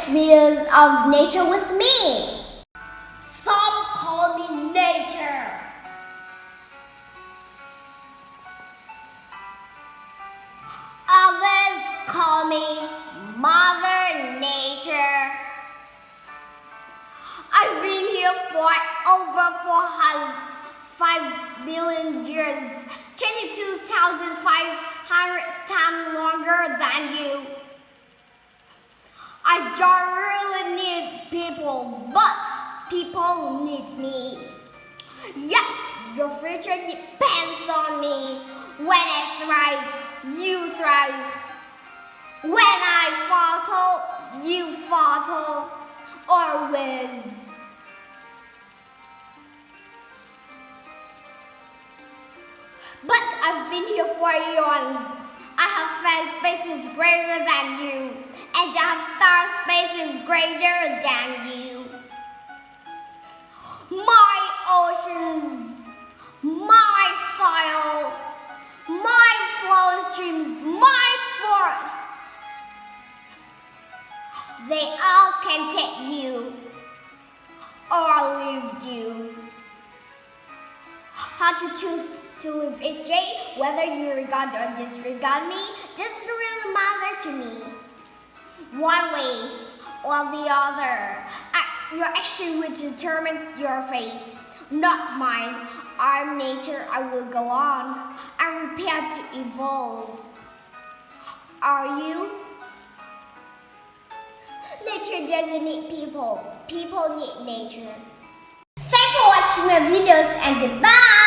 videos of nature with me. Some call me nature. Others call me Mother Nature. I've been here for over 5 billion years, 22,500 times longer than you. I don't really need people, but people need me. Yes, your future depends on me. When I thrive, you thrive. When I falter, you falter. Always. But I've been here for eons. I have found spaces greater than you, and I have star spaces greater than you. My oceans, my soil, my flowing streams, my forest. They all can take you or leave you. How to choose to live each day, whether you regard or disregard me, doesn't really matter to me. One way or the other, your action will determine your fate, not mine. I'm nature, I will go on. I'm prepared to evolve. Are you? Nature doesn't need people. People need nature. Thanks for watching my videos and goodbye.